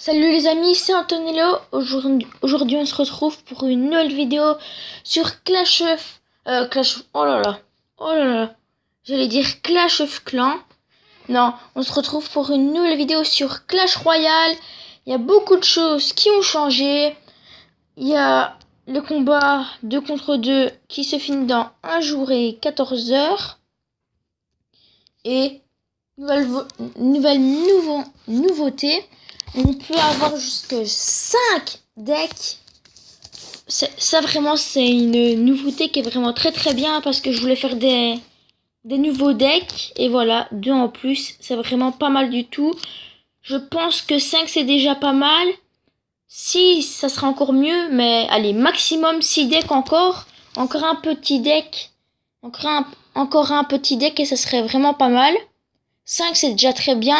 Salut les amis, c'est Antonello. Aujourd'hui, on se retrouve pour une nouvelle vidéo sur oh là là, j'allais dire Clash of Clans. Non, on se retrouve pour une nouvelle vidéo sur Clash Royale. Il y a beaucoup de choses qui ont changé. Il y a le combat 2 contre 2 qui se finit dans 1 jour et 14 heures. Et nouveauté. On peut avoir jusque 5 decks. Ça vraiment c'est une nouveauté qui est vraiment très bien parce que je voulais faire des nouveaux decks. Et voilà, 2 en plus, c'est vraiment pas mal du tout. Je pense que 5 c'est déjà pas mal. 6 ça sera encore mieux, mais allez, maximum 6 decks encore. Encore un petit deck. Encore un petit deck et ça serait vraiment pas mal. 5 c'est déjà très bien.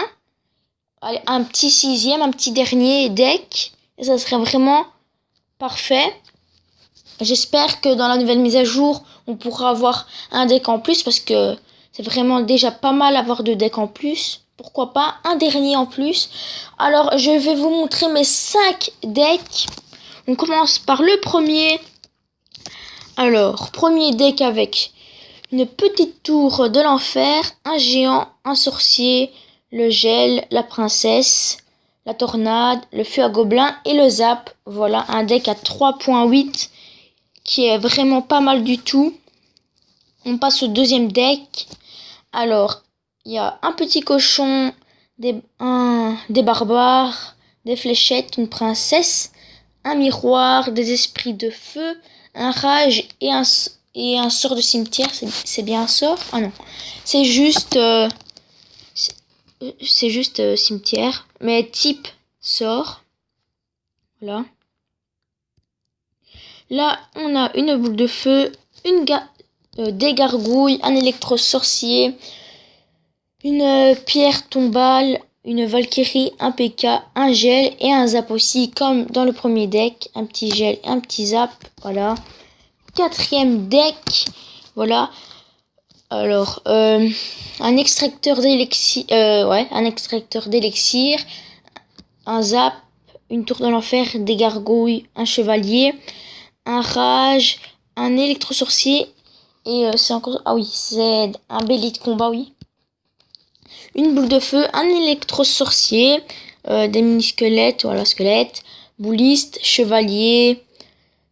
Allez, un petit sixième, un petit dernier deck. Et ça serait vraiment parfait. J'espère que dans la nouvelle mise à jour, on pourra avoir un deck en plus. Parce que c'est vraiment déjà pas mal avoir 2 decks en plus. Pourquoi pas un dernier en plus. Alors, je vais vous montrer mes 5 decks. On commence par le premier. Alors, premier deck avec une petite tour de l'enfer, un géant, un sorcier, le gel, la princesse, la tornade, le feu à gobelins et le zap. Voilà, un deck à 3.8 qui est vraiment pas mal du tout. On passe au deuxième deck. Alors, il y a un petit cochon, des barbares, des fléchettes, une princesse, un miroir, des esprits de feu, un rage et un sort de cimetière. C'est bien un sort? Ah non, c'est juste cimetière, mais type sort. Voilà. Là, on a une boule de feu, des gargouilles, un électro-sorcier, une pierre tombale, une valkyrie, un PK, un gel et un zap aussi, comme dans le premier deck. Un petit gel et un petit zap. Voilà. Quatrième deck. Voilà. Alors, un extracteur d'élixir, un zap, une tour de l'enfer, des gargouilles, un chevalier, un rage, un électro-sorcier, et c'est encore, ah oui, c'est un belly de combat, oui. Une boule de feu, un électro-sorcier, des mini-squelettes, voilà, squelettes, bouliste, chevalier,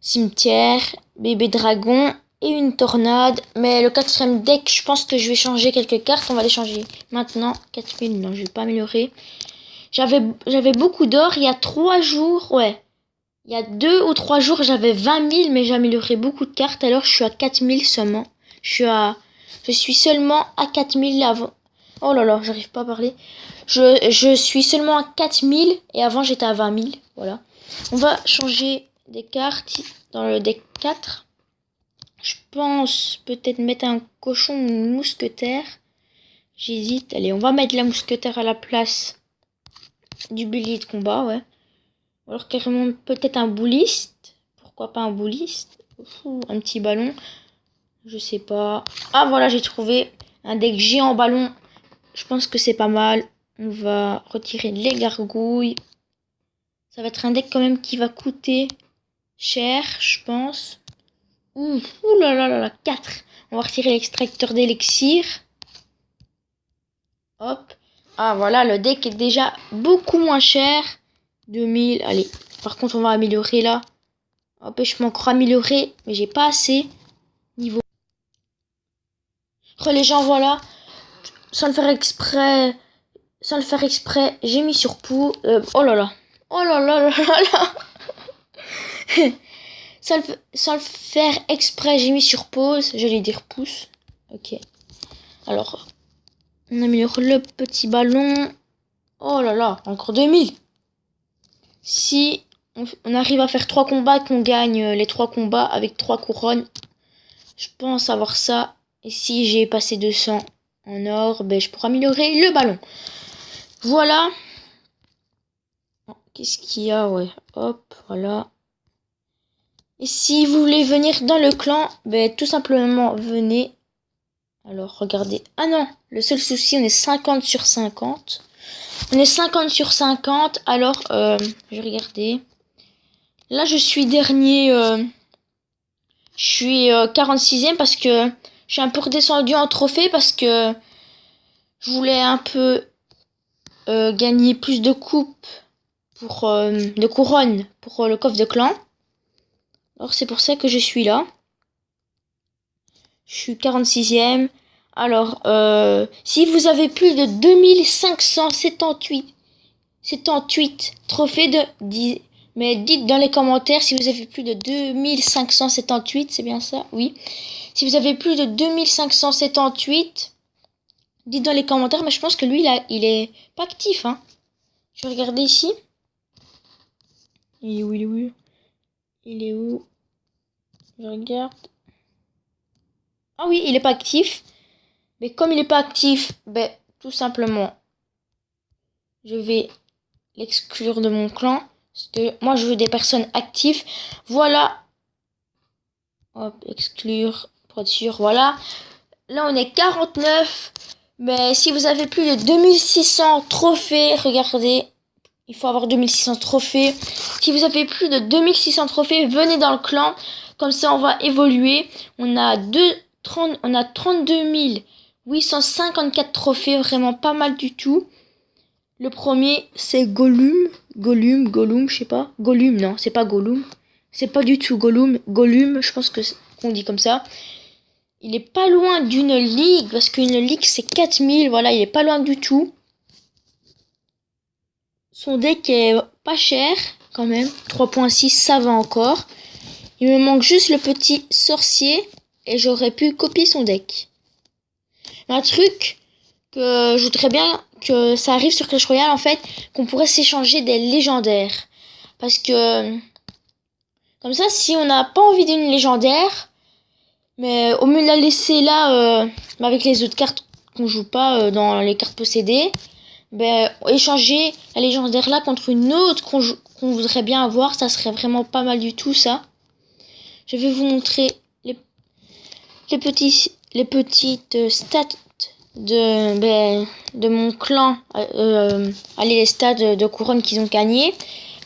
cimetière, bébé dragon, et une tornade. Mais le quatrième deck, je pense que je vais changer quelques cartes. On va les changer maintenant. 4000, non, je vais pas améliorer. J'avais beaucoup d'or il y a 3 jours. Ouais. Il y a 2 ou 3 jours, j'avais 20 000, mais j'ai amélioré beaucoup de cartes. Alors, je suis à 4000 seulement. Je suis seulement à 4000 avant. Oh là là, j'arrive pas à parler. Je suis seulement à 4000 et avant, j'étais à 20 000. Voilà. On va changer des cartes dans le deck 4. Je pense peut-être mettre un cochon ou une mousquetaire. J'hésite. Allez, on va mettre la mousquetaire à la place du bélier de combat, ouais. Ou alors carrément peut-être un bouliste. Pourquoi pas un bouliste? Un petit ballon. Je sais pas. Ah voilà, j'ai trouvé un deck géant ballon. Je pense que c'est pas mal. On va retirer les gargouilles. Ça va être un deck quand même qui va coûter cher, je pense. Ouh là là là là, 4. On va retirer l'extracteur d'élixir. Hop. Ah voilà, le deck est déjà beaucoup moins cher. 2000, allez. Par contre, on va améliorer là. Hop, je peux encore améliorer, mais j'ai pas assez. Niveau. Les gens, voilà. Sans le faire exprès, j'ai mis sur pou. Oh là là. Oh là là là là là. Sans le faire exprès, j'ai mis sur pause. J'allais dire pouce. Ok. Alors, on améliore le petit ballon. Oh là là, encore 2000. Si on arrive à faire 3 combats, qu'on gagne les 3 combats avec 3 couronnes, je pense avoir ça. Et si j'ai passé 200 en or, ben je pourrais améliorer le ballon. Voilà. Qu'est-ce qu'il y a? Ouais. Hop, voilà. Et si vous voulez venir dans le clan, ben tout simplement venez. Alors regardez. Ah non, le seul souci, on est 50 sur 50. On est 50 sur 50. Alors, je vais regarder. Là, je suis dernier. Je suis 46e parce que je suis un peu redescendu en trophée parce que je voulais un peu gagner plus de coupes pour de couronnes pour le coffre de clan. Alors c'est pour ça que je suis là. Je suis 46e. Alors si vous avez plus de 2578 trophées mais dites dans les commentaires si vous avez plus de 2578, c'est bien ça? Oui. Si vous avez plus de 2578, dites dans les commentaires, mais je pense que lui, là, il est pas actif, hein. Je vais regarder ici. Il est où? Il est où? Je regarde. Ah oui, il est pas actif. Mais comme il est pas actif, ben, tout simplement, je vais l'exclure de mon clan. Parce que moi, je veux des personnes actives. Voilà. Hop, exclure, pour être sûr, voilà. Là, on est 49. Mais si vous avez plus de 2600 trophées, regardez. Il faut avoir 2600 trophées. Si vous avez plus de 2600 trophées, venez dans le clan. Comme ça, on va évoluer. On a 32 854 trophées. Vraiment pas mal du tout. Le premier, c'est Gollum, je sais pas. Gollum, non, c'est pas Gollum. C'est pas du tout Gollum. Gollum, je pense qu'on dit comme ça. Il est pas loin d'une ligue, parce qu'une ligue, c'est 4000. Voilà, il est pas loin du tout. Son deck est pas cher, quand même. 3.6, ça va encore. Il me manque juste le petit sorcier, et j'aurais pu copier son deck. Un truc que je voudrais bien que ça arrive sur Clash Royale, en fait, qu'on pourrait s'échanger des légendaires. Parce que, comme ça, si on n'a pas envie d'une légendaire, mais au mieux de la laisser là, avec les autres cartes qu'on joue pas dans les cartes possédées, ben, échanger la légendaire là contre une autre qu'on voudrait bien avoir, ça serait vraiment pas mal du tout, ça. Je vais vous montrer les petites stats de mon clan, allez, les stats de couronne qu'ils ont gagné.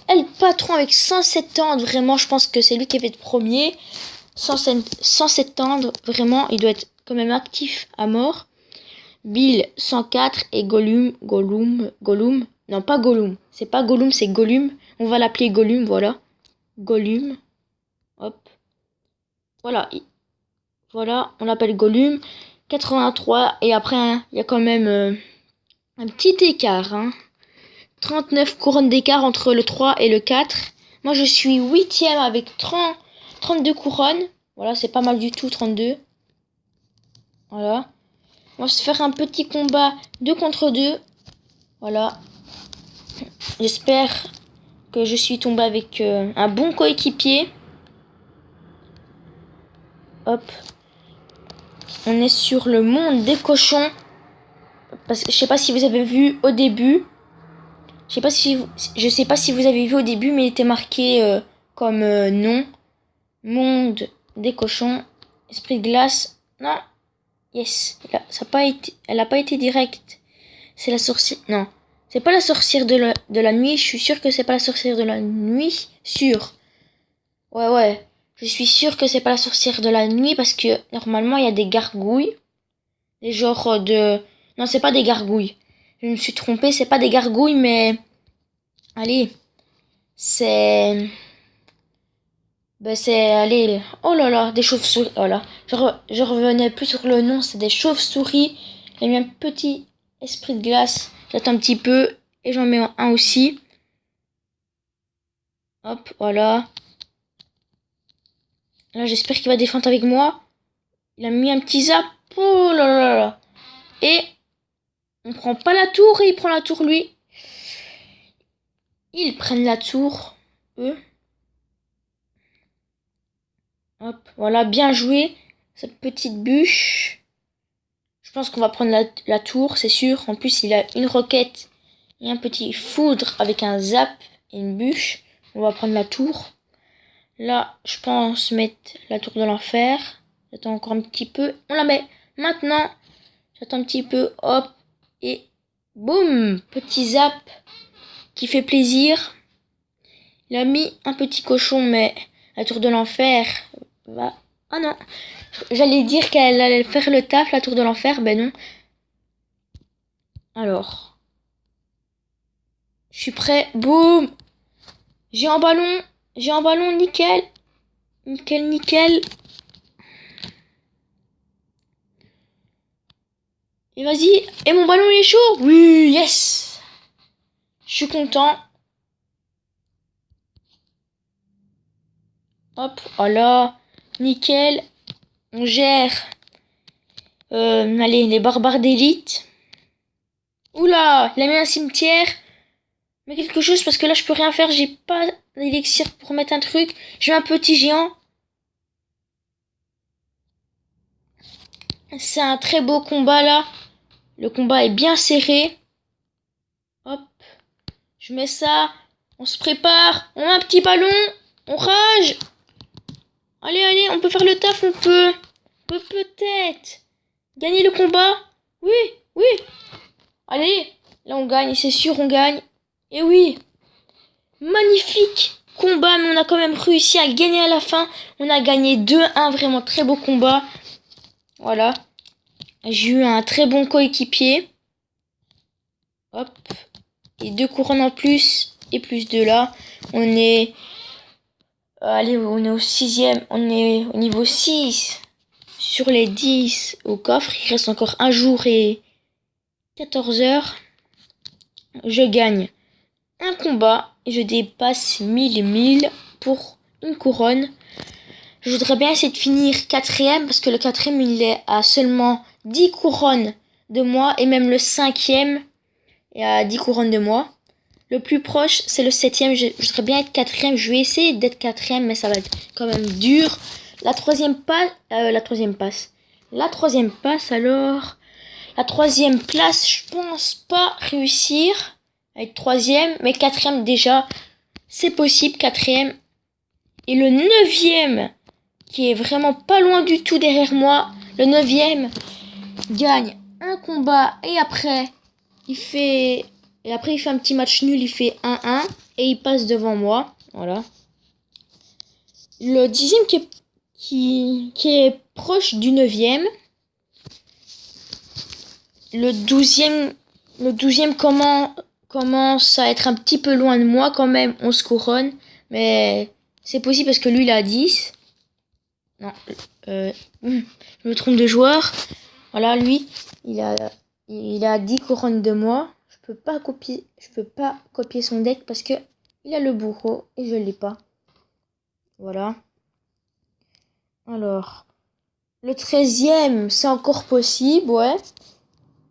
El Patron avec 170, vraiment, je pense que c'est lui qui va être premier. 170, vraiment, il doit être quand même actif à mort. Bill 104 et Gollum, non pas Gollum, c'est pas Gollum, c'est Gollum. On va l'appeler Gollum, voilà. Gollum, hop. Voilà, voilà, on l'appelle Gollum. 83 et après hein, il y a quand même un petit écart, hein. 39 couronnes d'écart entre le 3 et le 4. Moi je suis 8ème avec 32 couronnes. Voilà, c'est pas mal du tout, 32. Voilà. On va se faire un petit combat 2 contre 2. Voilà. J'espère que je suis tombé avec un bon coéquipier. Hop. On est sur le monde des cochons. Parce que je sais pas si vous avez vu au début. Je sais pas si vous avez vu au début, mais il était marqué comme nom. Monde des cochons. Esprit de glace. Non. Yes. Elle a pas été directe. C'est la sorcière. Non. C'est pas la sorcière de la nuit. Je suis sûre que c'est pas la sorcière de la nuit. Sûr. Ouais. Je suis sûre que c'est pas la sorcière de la nuit parce que normalement il y a des gargouilles. Des genres de... Non, c'est pas des gargouilles. Je me suis trompée, c'est pas des gargouilles, mais... Allez. C'est... Ben c'est... Allez. Oh là là, des chauves-souris. Oh là. Je revenais plus sur le nom, c'est des chauves-souris. J'ai mis un petit esprit de glace. J'attends un petit peu. Et j'en mets un aussi. Hop, voilà. Là, j'espère qu'il va défendre avec moi. Il a mis un petit zap. Oh là là là. Et on prend pas la tour et il prend la tour lui. Ils prennent la tour, eux. Hop, voilà, bien joué. Cette petite bûche. Je pense qu'on va prendre la tour, c'est sûr. En plus, il a une roquette et un petit foudre avec un zap et une bûche. On va prendre la tour. Là, je pense mettre la tour de l'enfer. J'attends encore un petit peu. On la met maintenant. J'attends un petit peu. Hop. Et Boum, petit zap qui fait plaisir. Il a mis un petit cochon, mais la tour de l'enfer va... Ah non, j'allais dire qu'elle allait faire le taf, la tour de l'enfer, ben non. Alors, je suis prêt. Boum, j'ai un ballon, nickel. Nickel. Et vas-y, et mon ballon il est chaud. Oui, yes. Je suis content. Hop, voilà, nickel. On gère. Allez, les barbares d'élite. Oula, il a mis un cimetière. Mais quelque chose, parce que là, je peux rien faire. J'ai pas d'élixir pour mettre un truc. J'ai un petit géant. C'est un très beau combat, là. Le combat est bien serré. Hop. Je mets ça. On se prépare. On a un petit ballon. On rage. Allez, on peut faire le taf, on peut. On peut peut-être gagner le combat. Oui. Allez, là on gagne, c'est sûr, on gagne. Et oui, magnifique combat, mais on a quand même réussi à gagner à la fin. On a gagné 2-1, vraiment très beau combat. Voilà. J'ai eu un très bon coéquipier. Hop. Et 2 couronnes en plus. Et plus 2 là. On est... allez, on est au 6e. On est au niveau 6. Sur les 10 au coffre. Il reste encore un jour et 14 heures. Je gagne un combat et je dépasse 1000 pour une couronne. Je voudrais bien essayer de finir 4e parce que le 4e il est à seulement 10 couronnes de moi et même le 5e est à 10 couronnes de moi. Le plus proche c'est le 7e. Je voudrais bien être 4e. Je vais essayer d'être 4e mais ça va être quand même dur. La troisième passe alors. La 3e place, je pense pas réussir à être 3e, mais 4e déjà, c'est possible, 4e. Et le 9e, qui est vraiment pas loin du tout derrière moi, le 9e gagne un combat et après il fait un petit match nul, il fait 1-1 et il passe devant moi, voilà. Le 10e qui est proche du 9e. Le 12e commence à être un petit peu loin de moi quand même, 11 couronnes. Mais c'est possible parce que lui, il a 10. Non, je me trompe de joueur. Voilà, lui, il a 10 couronnes de moi. Je peux pas copier son deck parce que il a le bourreau et je l'ai pas. Voilà. Alors, le 13e, c'est encore possible, ouais.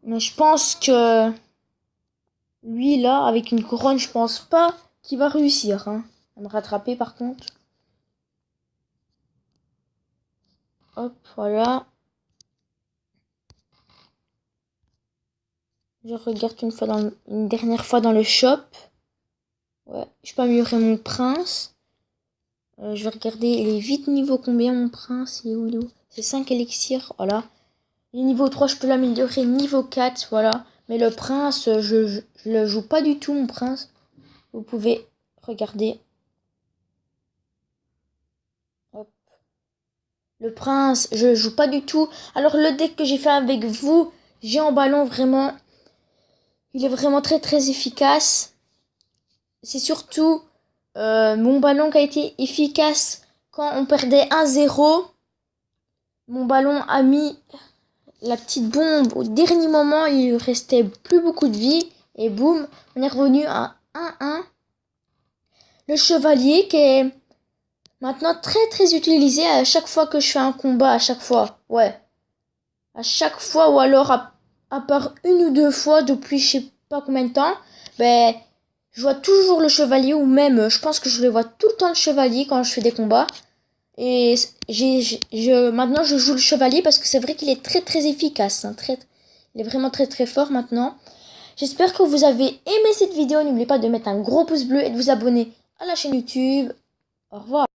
Mais je pense que lui, là, avec une couronne, je pense pas qu'il va réussir à me rattraper, par contre. Hop, voilà. Je regarde une dernière fois dans le shop. Ouais, je peux améliorer mon prince. Je vais regarder, il est vite niveau combien, mon prince? Il est où? C'est 5 élixirs, voilà. Le niveau 3, je peux l'améliorer niveau 4, voilà. Mais le prince, je le joue pas du tout, mon prince. Vous pouvez regarder. Hop. Le prince, je le joue pas du tout. Alors le deck que j'ai fait avec vous, j'ai en ballon vraiment. Il est vraiment très très efficace. C'est surtout mon ballon qui a été efficace quand on perdait 1-0. Mon ballon a mis la petite bombe au dernier moment. Il restait plus beaucoup de vie. Et boum, on est revenu à 1-1. Le chevalier qui est maintenant très très utilisé à chaque fois que je fais un combat. À chaque fois, ouais. À chaque fois ou alors à part une ou deux fois depuis je sais pas combien de temps. Ben, je vois toujours le chevalier ou même je pense que je le vois tout le temps le chevalier quand je fais des combats. Et maintenant je joue le chevalier parce que c'est vrai qu'il est très très efficace. Il est vraiment très très fort maintenant. J'espère que vous avez aimé cette vidéo. N'oubliez pas de mettre un gros pouce bleu et de vous abonner à la chaîne YouTube. Au revoir.